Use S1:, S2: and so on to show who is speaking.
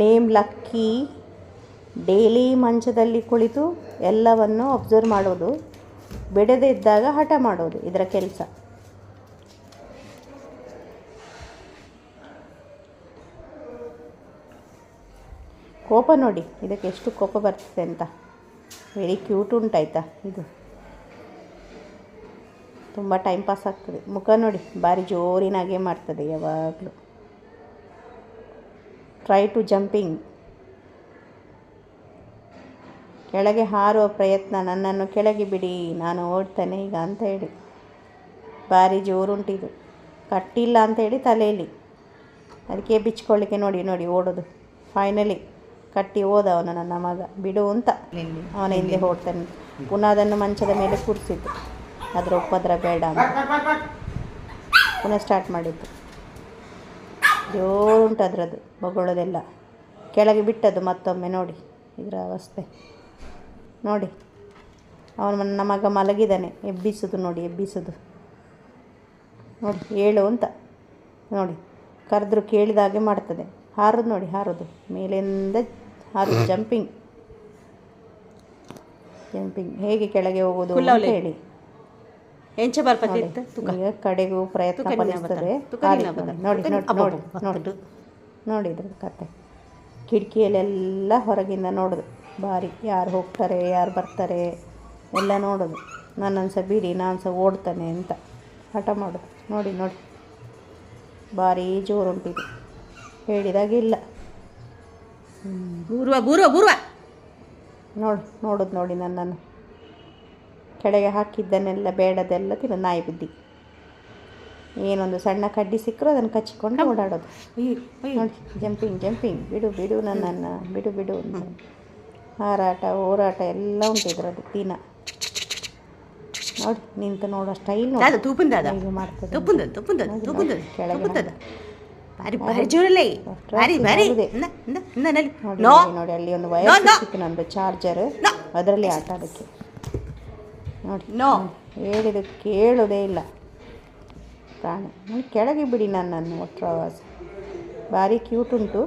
S1: Name lucky. Daily ಮಂಚದಲ್ಲಿ ಕುಳಿತು ಎಲ್ಲವನ್ನು observe ಮಾಡೋದು, ಬಿಡದೇ ಇದ್ದಾಗ ಹಠ ಮಾಡೋದು ಇದರ ಕೆಲಸ. ಕೋಪ ನೋಡಿ ಇದಕ್ಕೆ ಎಷ್ಟು ಕೋಪ ಬರ್ತದೆ ಅಂತ. ವೆರಿ ಕ್ಯೂಟ್ ಉಂಟಾಯ್ತಾ ಇದು, ತುಂಬ ಟೈಮ್ ಪಾಸ್ ಆಗ್ತದೆ. ಮುಖ ನೋಡಿ ಭಾರಿ ಜೋರಿನಾಗೆ ಮಾಡ್ತದೆ ಯಾವಾಗಲೂ. ಟ್ರೈ ಟು ಜಂಪಿಂಗ್, ಕೆಳಗೆ ಹಾರುವ ಪ್ರಯತ್ನ. ನನ್ನನ್ನು ಕೆಳಗೆ ಬಿಡಿ, ನಾನು ಓಡ್ತಾನೆ ಈಗ ಅಂತ ಹೇಳಿ ಭಾರಿ ಜೋರುಂಟಿದು. ಕಟ್ಟಿಲ್ಲ ಅಂತ ಹೇಳಿ ತಲೆಯಲ್ಲಿ, ಅದಕ್ಕೆ ಬಿಚ್ಕೊಳ್ಳಿಕ್ಕೆ ನೋಡಿ ನೋಡಿ ಓಡೋದು. ಫೈನಲಿ ಕಟ್ಟಿ ಹೋದ ಅವನು ನನ್ನ ಮಗ, ಬಿಡು ಅಂತ ಅವನ ಹಿಂದೆ ಓಡ್ತಾನೆ. ಪುನಃ ಅದನ್ನು ಮಂಚದ ಮೇಲೆ ಕೂರಿಸಿದ್ದು, ಅದರ ಉಪದ್ರ ಬೇಡ ಅಂತ ಪುನಃ ಸ್ಟಾರ್ಟ್ ಮಾಡಿದ್ದು. ಜೋರುಂಟು ಅದರದ್ದು ಬೊಗಳೋದೆಲ್ಲ. ಕೆಳಗೆ ಬಿಟ್ಟದ್ದು ಮತ್ತೊಮ್ಮೆ. ನೋಡಿ ಇದರ ಅವಸ್ಥೆ ನೋಡಿ. ಅವನು ನನ್ನ ಮಗ ಮಲಗಿದ್ದಾನೆ, ಎಬ್ಬಿಸೋದು ನೋಡಿ, ಎಬ್ಬಿಸೋದು ನೋಡಿ. ಏಳು ಅಂತ ನೋಡಿ, ಕರೆದ್ರು ಕೇಳಿದಾಗೆ ಮಾಡ್ತದೆ. ಹಾರೋದು ನೋಡಿ, ಹಾರೋದು ಮೇಲಿಂದ ಹಾರೋದು. ಜಂಪಿಂಗ್ ಜಂಪಿಂಗ್ ಹೇಗೆ ಕೆಳಗೆ ಹೋಗೋದು ಅಂತ ಹೇಳಿ ಈಗ ಕಡೆಗೂ ಪ್ರಯತ್ನ ಪಡಿಸ್ತದೆ. ನೋಡಿ ನೋಡಿ ನೋಡಿ ನೋಡಿ ನೋಡಿ ಇದ್ರ ಕತೆ. ಕಿಟಕಿಯಲ್ಲೆಲ್ಲ ಹೊರಗಿಂದ ನೋಡೋದು ಭಾರಿ, ಯಾರು ಹೋಗ್ತಾರೆ ಯಾರು ಬರ್ತಾರೆ ಎಲ್ಲ ನೋಡೋದು. ನನ್ನನ್ನು ಸಹ ಬಿಡಿ, ನಾನು ಸಹ ಓಡ್ತಾನೆ ಅಂತ ಹಠ ಮಾಡೋದು. ನೋಡಿ ನೋಡಿ ಭಾರಿ ಜೋರುಂಟಿದು, ಹೇಳಿದಾಗಿಲ್ಲ.
S2: ಬೂರುವ ಬೂರುವ ಬೂರುವ
S1: ನೋಡೋದು ನೋಡಿ. ನನ್ನನ್ನು ಕೆಳಗೆ ಹಾಕಿದ್ದನ್ನೆಲ್ಲ ಬೇಡದೆಲ್ಲ ತಿನ್ನೋದು. ನಾಯಿ ಬುದ್ಧಿ. ಏನೊಂದು ಸಣ್ಣ ಕಡ್ಡಿ ಸಿಕ್ಕರೂ ಅದನ್ನು ಕಚ್ಚಿಕೊಂಡು ಓಡಾಡೋದು. ನೋಡಿ ಜಂಪಿಂಗ್ ಜಂಪಿಂಗ್. ಬಿಡು ಬಿಡು ನನ್ನನ್ನು, ಬಿಡು ಬಿಡು ಅಂತ ಹಾರಾಟ ಹೋರಾಟ ಎಲ್ಲ ಉಂಟು ಇದರಲ್ಲಿ ದಿನ. ನೋಡಿ ನಿಂತು ನೋಡೋ ಸ್ಟೈಲ್ ನೋಡಿ ಮಾಡ್ತದೆ. ಕೆಳಗೆ ನೋಡಿ ಅಲ್ಲಿ ಒಂದು ವಯರ್ ಸಿಕ್ಕಿತ್ತು ನಂದು ಚಾರ್ಜರ್, ಅದರಲ್ಲಿ ಆಟ ಆಡೋಕ್ಕೆ. ನೋಡಿ ಹೇಳಿದ್ದು ಕೇಳೋದೇ ಇಲ್ಲ ಪ್ರಾಣಿ. ನೋಡಿ ಕೆಳಗೆ ಬಿಡಿ ನನ್ನನ್ನು. ಒಟ್ರವಾಸ ಭಾರಿ ಕ್ಯೂಟ್ ಉಂಟು.